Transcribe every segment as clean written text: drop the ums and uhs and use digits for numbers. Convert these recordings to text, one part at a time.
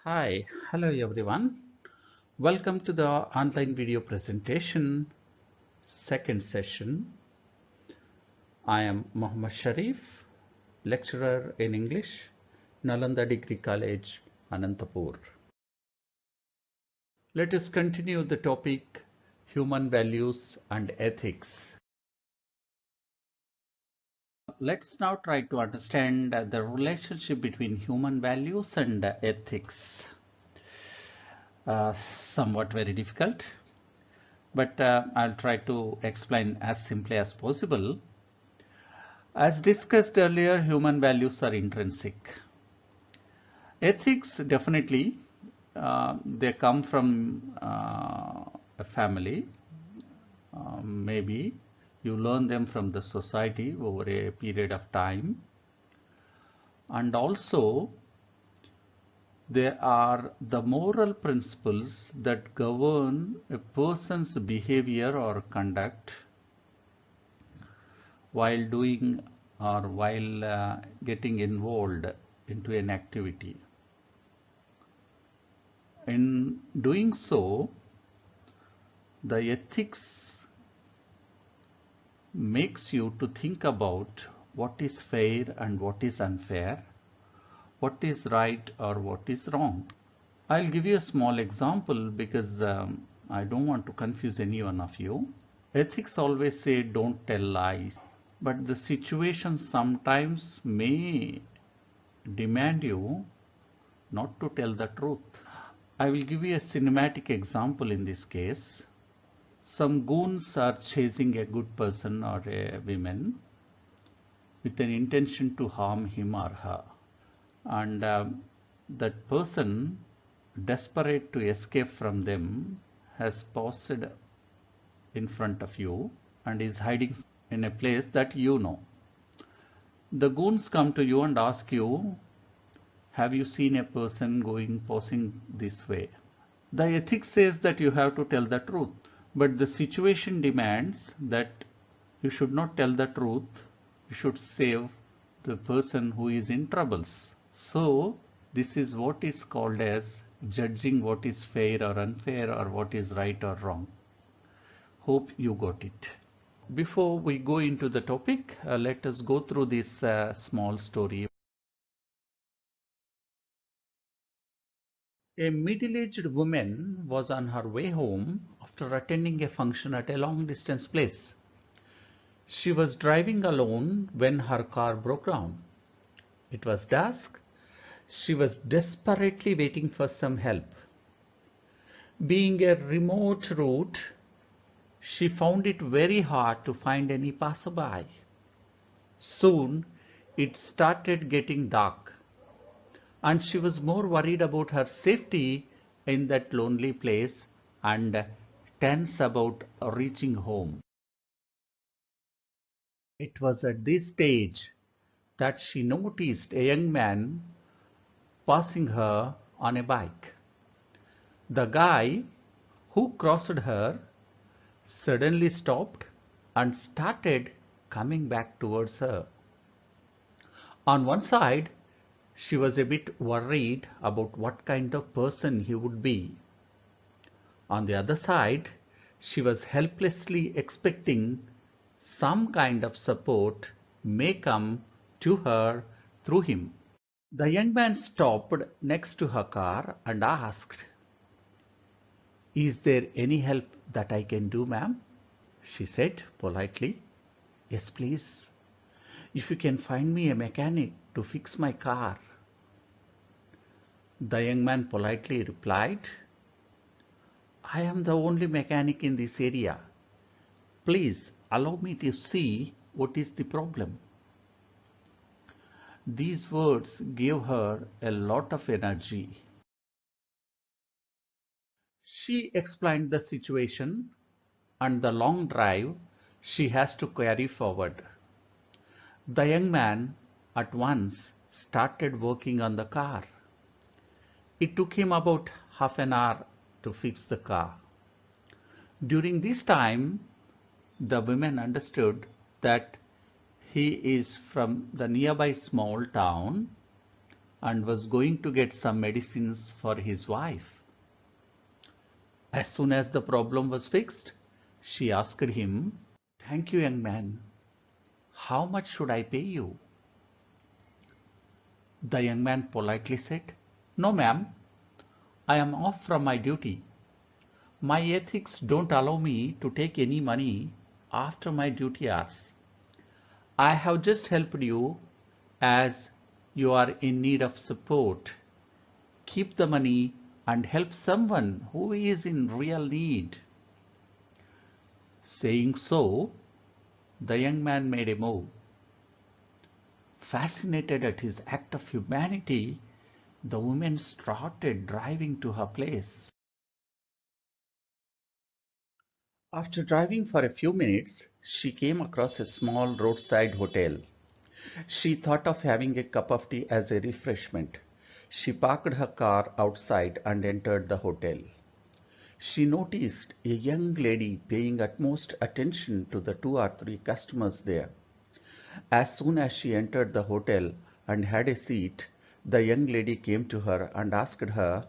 Hi, hello everyone. Welcome to the online video presentation second session. I am Mohammad Sharif, lecturer in English, Nalanda Degree College, Anantapur. Let us continue the topic human values and ethics. Let's now try to understand the relationship between human values and ethics. Somewhat very difficult, but I'll try to explain as simply as possible. As discussed earlier, human values are intrinsic. Ethics, definitely, they come from a family. Maybe you learn them from the society over a period of time. And also, they are the moral principles that govern a person's behavior or conduct while doing or while getting involved into an activity. In doing so, the ethics makes you to think about what is fair and what is unfair, what is right or what is wrong. I'll give you a small example because I don't want to confuse any one of you. Ethics always say don't tell lies, but the situation sometimes may demand you not to tell the truth. I will give you a cinematic example in this case. Some goons are chasing a good person or a woman with an intention to harm him or her. And that person, desperate to escape from them, has paused in front of you and is hiding in a place that you know. The goons come to you and ask you, have you seen a person passing this way? The ethics says that you have to tell the truth, but the situation demands that you should not tell the truth. You should save the person who is in troubles. So this is what is called as judging what is fair or unfair or what is right or wrong. Hope you got it. Before we go into the topic, let us go through this small story. A middle-aged woman was on her way home after attending a function at a long-distance place. She was driving alone when her car broke down. It was dusk. She was desperately waiting for some help. Being a remote route, she found it very hard to find any passerby. Soon it started getting dark, and she was more worried about her safety in that lonely place and tense about reaching home. It was at this stage that she noticed a young man passing her on a bike. The guy who crossed her suddenly stopped and started coming back towards her. On one side, she was a bit worried about what kind of person he would be. On the other side, she was helplessly expecting some kind of support may come to her through him. The young man stopped next to her car and asked, "Is there any help that I can do, ma'am?" She said politely, "Yes, please. If you can find me a mechanic to fix my car." The young man politely replied, "I am the only mechanic in this area. Please allow me to see what is the problem." These words gave her a lot of energy. She explained the situation and the long drive she has to carry forward. The young man at once started working on the car. It took him about half an hour to fix the car. During this time, the woman understood that he is from the nearby small town and was going to get some medicines for his wife. As soon as the problem was fixed, she asked him, "Thank you, young man. How much should I pay you?" The young man politely said, "No, ma'am, I am off from my duty. My ethics don't allow me to take any money after my duty hours. I have just helped you as you are in need of support. Keep the money and help someone who is in real need." Saying so, the young man made a move. Fascinated at his act of humanity, the woman started driving to her place. After driving for a few minutes, she came across a small roadside hotel. She thought of having a cup of tea as a refreshment. She parked her car outside and entered the hotel. She noticed a young lady paying utmost attention to the 2 or 3 customers there. As soon as she entered the hotel and had a seat, the young lady came to her and asked her,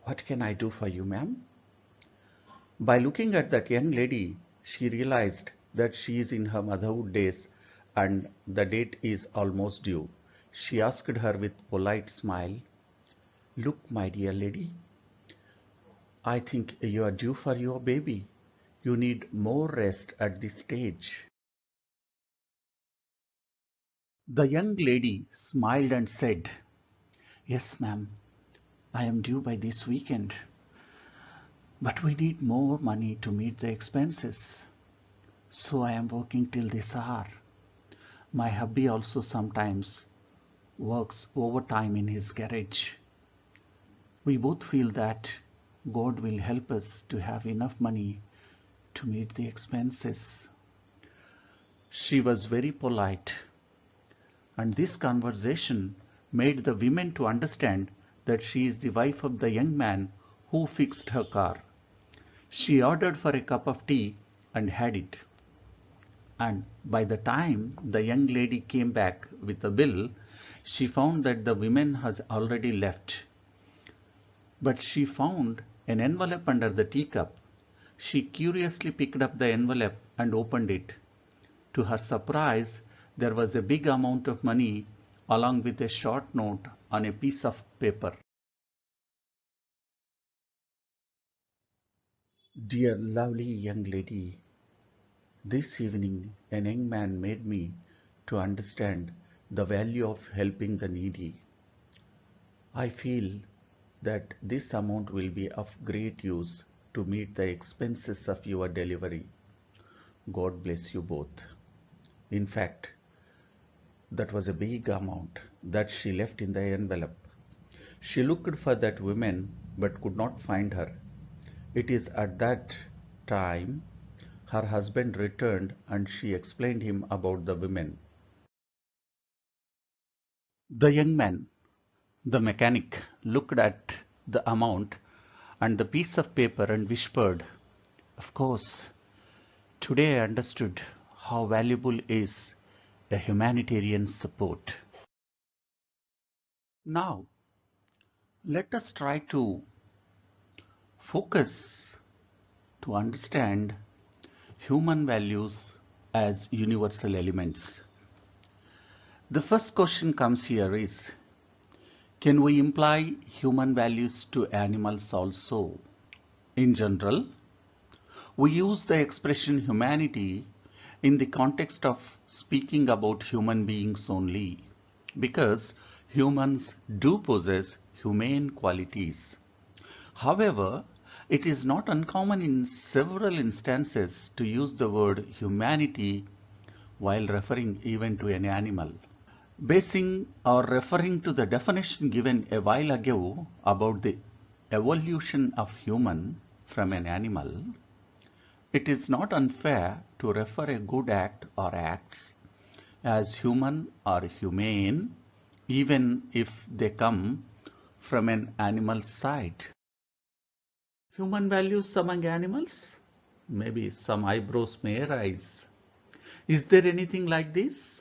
"What can I do for you, ma'am?" By looking at that young lady, she realized that she is in her motherhood days and the date is almost due. She asked her with polite smile, "Look, my dear lady, I think you are due for your baby. You need more rest at this stage." The young lady smiled and said, "Yes, ma'am, I am due by this weekend, but we need more money to meet the expenses. So I am working till this hour. My hubby also sometimes works overtime in his garage. We both feel that God will help us to have enough money to meet the expenses." She was very polite, and this conversation made the women to understand that she is the wife of the young man who fixed her car. She ordered for a cup of tea and had it. And by the time the young lady came back with the bill, she found that the woman has already left. But she found an envelope under the teacup. She curiously picked up the envelope and opened it. To her surprise, there was a big amount of money along with a short note on a piece of paper. "Dear lovely young lady, this evening an young man made me to understand the value of helping the needy. I feel that this amount will be of great use to meet the expenses of your delivery. God bless you both." In fact, that was a big amount that she left in the envelope. She looked for that woman but could not find her. It is at that time her husband returned and she explained him about the woman. The young man, the mechanic, looked at the amount and the piece of paper and whispered, "Of course, today I understood how valuable is a humanitarian support." Now, let us try to focus to understand human values as universal elements. The first question comes here is, can we imply human values to animals also? In general, we use the expression humanity in the context of speaking about human beings only, because humans do possess humane qualities. However, it is not uncommon in several instances to use the word humanity while referring even to an animal. Basing or referring to the definition given a while ago about the evolution of human from an animal, it is not unfair to refer a good act or acts as human or humane even if they come from an animal's side. Human values among animals? Maybe some eyebrows may arise. Is there anything like this?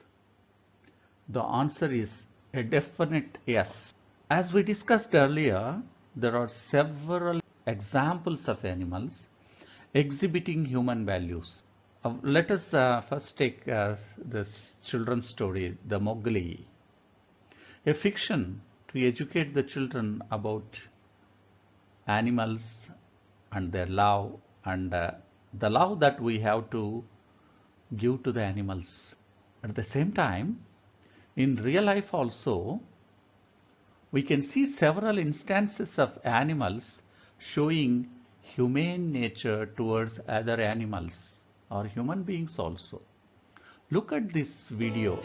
The answer is A definite yes. As we discussed earlier, there are several examples of animals exhibiting human values. Let us first take this children's story, The Mowgli, a fiction to educate the children about animals and their love and the love that we have to give to the animals. At the same time, in real life also, we can see several instances of animals showing humane nature towards other animals or human beings also. Look at this video.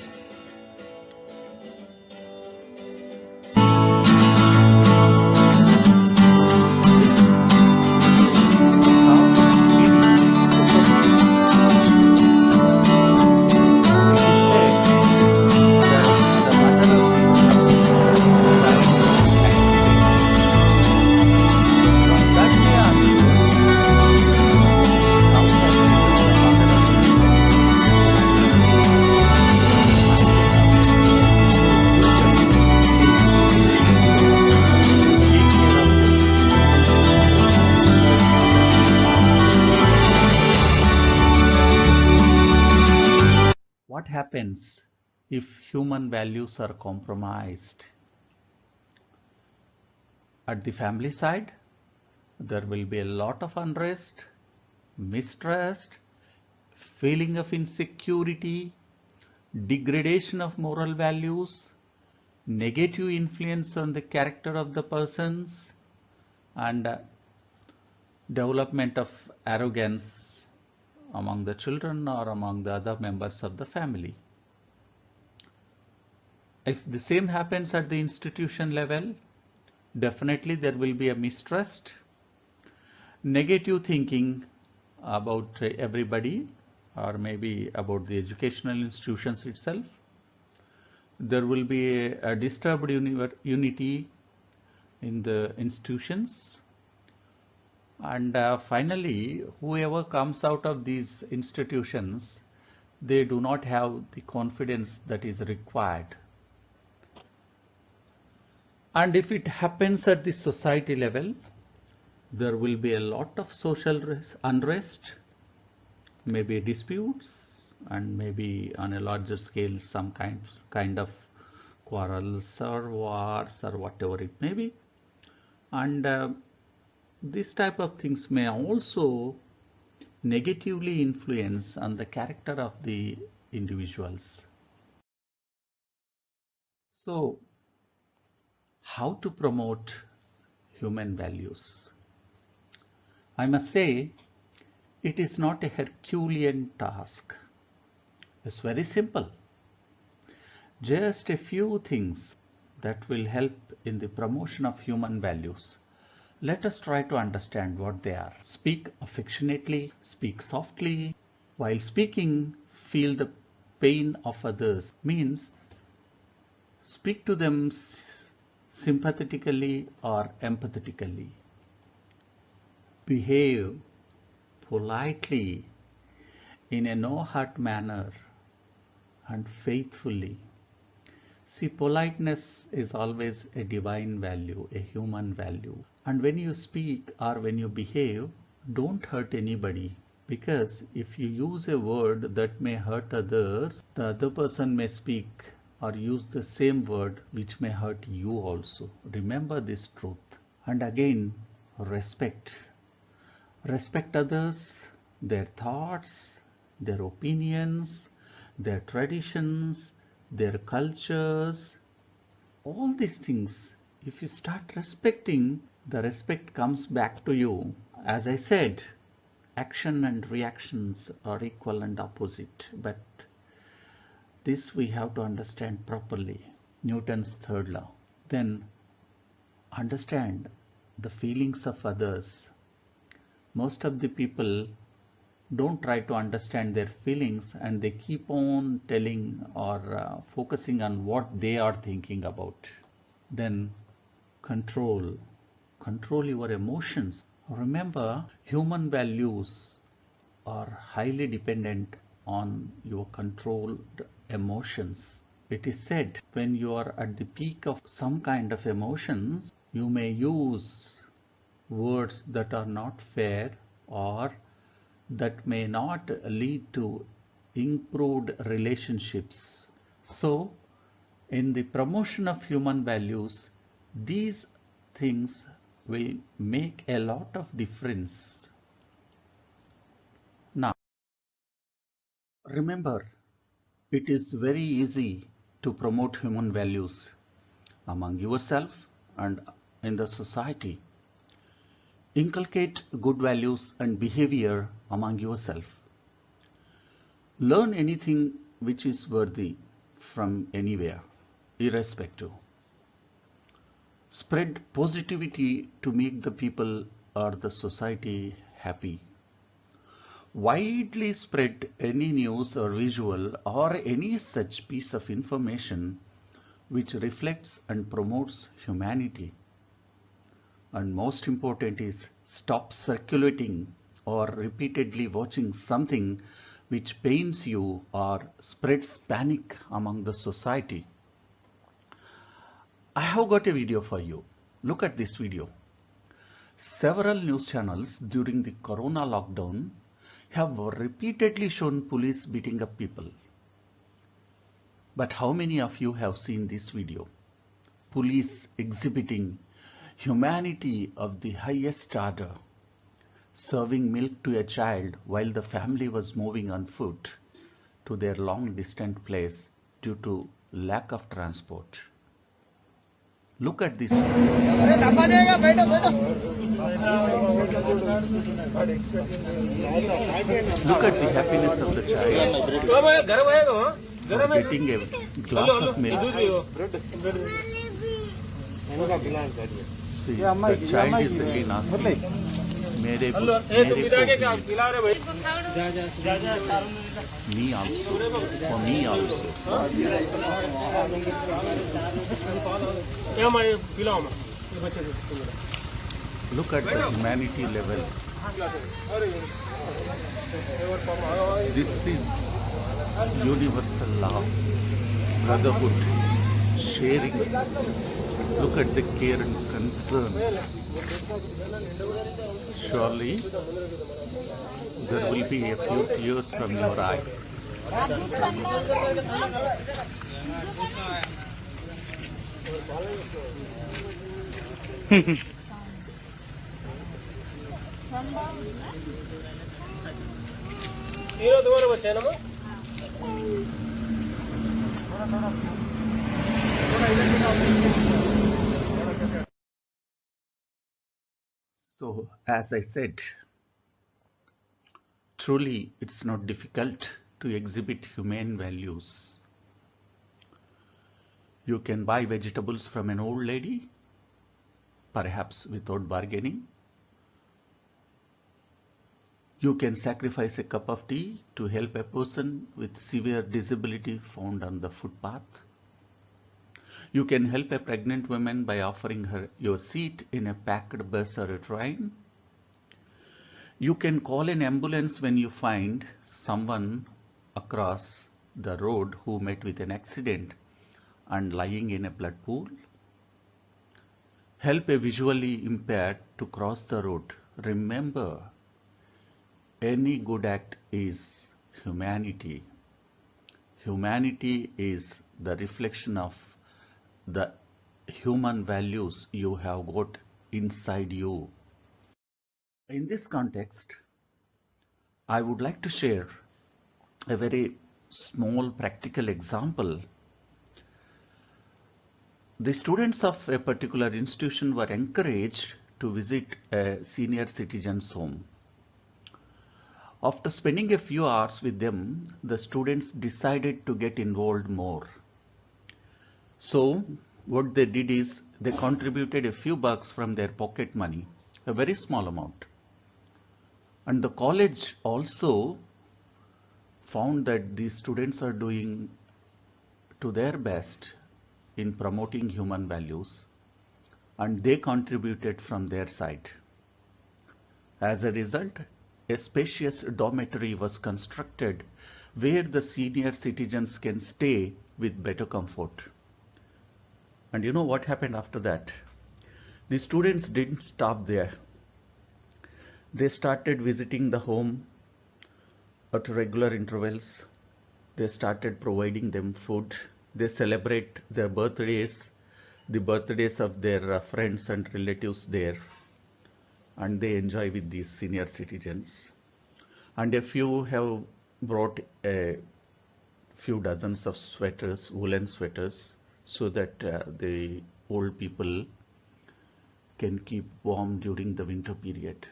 What happens if human values are compromised? At the family side, there will be a lot of unrest, mistrust, feeling of insecurity, degradation of moral values, negative influence on the character of the persons, and development of arrogance among the children or among the other members of the family. If the same happens at the institution level, definitely there will be a mistrust, negative thinking about everybody or maybe about the educational institutions itself. There will be a disturbed unity in the institutions. And finally, whoever comes out of these institutions, they do not have the confidence that is required. And if it happens at the society level, there will be a lot of social unrest, maybe disputes, and maybe on a larger scale some kind of quarrels or wars or whatever it may be. And this type of things may also negatively influence on the character of the individuals. So, how to promote human values? I must say, it is not a Herculean task. It's very simple. Just a few things that will help in the promotion of human values. Let us try to understand what they are. Speak affectionately, speak softly. While speaking, feel the pain of others. Means speak to them sympathetically or empathetically. Behave politely in a no-hurt manner and faithfully. See, politeness is always a divine value, a human value. And when you speak or when you behave, don't hurt anybody. Because if you use a word that may hurt others, the other person may speak or use the same word which may hurt you also. Remember this truth. And again, respect. Respect others, their thoughts, their opinions, their traditions, their cultures, all these things. If you start respecting, the respect comes back to you. As I said, action and reactions are equal and opposite, but this we have to understand properly. Newton's third law. Then understand the feelings of others. Most of the people don't try to understand their feelings and they keep on telling or focusing on what they are thinking about. Then control your emotions. Remember, human values are highly dependent on your controlled emotions. It is said when you are at the peak of some kind of emotions, you may use words that are not fair or that may not lead to improved relationships. So, in the promotion of human values, these things will make a lot of difference. Now, remember, it is very easy to promote human values among yourself and in the society. Inculcate good values and behavior among yourself. Learn anything which is worthy from anywhere, irrespective. Spread positivity to make the people or the society happy. Widely spread any news or visual or any such piece of information which reflects and promotes humanity. And most important is stop circulating or repeatedly watching something which pains you or spreads panic among the society. I have got a video for you. Look at this video. Several news channels during the corona lockdown have repeatedly shown police beating up people. But how many of you have seen this video? Police exhibiting humanity of the highest order, serving milk to a child while the family was moving on foot to their long distant place due to lack of transport. Look at this video. Look at the happiness of the child for getting a glass of milk. See, the child is again asking, me also, for me also. Look at the humanity levels. This is universal love, brotherhood, sharing. Look at the care and concern. Surely there will be a few tears from your eyes. So, as I said, truly it's not difficult to exhibit humane values. You can buy vegetables from an old lady, perhaps without bargaining. You can sacrifice a cup of tea to help a person with severe disability found on the footpath. You can help a pregnant woman by offering her your seat in a packed bus or a train. You can call an ambulance when you find someone across the road who met with an accident and lying in a blood pool. Help a visually impaired to cross the road. Remember, any good act is humanity. Humanity is the reflection of the human values you have got inside you. In this context, I would like to share a very small practical example. The students of a particular institution were encouraged to visit a senior citizen's home. After spending a few hours with them, the students decided to get involved more. So what they did is they contributed a few bucks from their pocket money, a very small amount. And the college also found that these students are doing to their best in promoting human values, and they contributed from their side. As a result, a spacious dormitory was constructed where the senior citizens can stay with better comfort. And you know what happened after that? The students didn't stop there. They started visiting the home at regular intervals. They started providing them food. They celebrate their birthdays, the birthdays of their friends and relatives there, and they enjoy with these senior citizens. And a few have brought a few dozens of sweaters, woolen sweaters, so that the old people can keep warm during the winter period.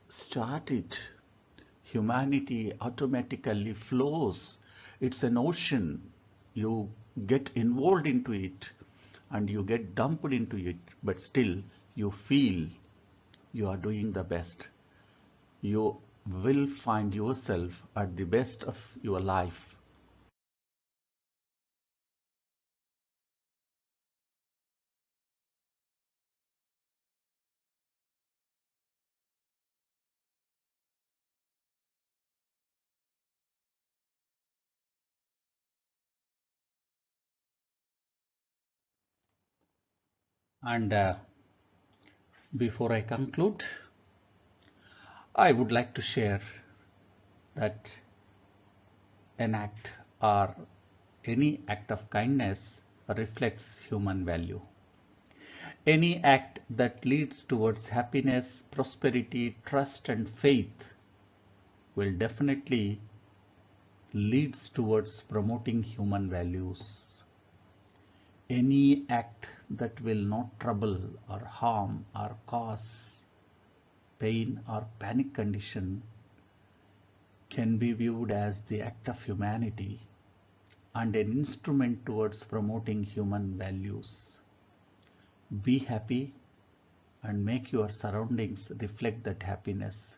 Start it. Humanity automatically flows. It's an ocean. You get involved into it and you get dumped into it, but still you feel you are doing the best. You will find yourself at the best of your life. And before I conclude, I would like to share that an act or any act of kindness reflects human value. Any act that leads towards happiness, prosperity, trust, and faith will definitely leads towards promoting human values. Any act that will not trouble or harm or cause pain or panic condition can be viewed as the act of humanity and an instrument towards promoting human values. Be happy and make your surroundings reflect that happiness.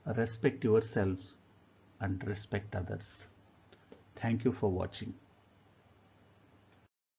Respect yourselves and respect others. Thank you for watching.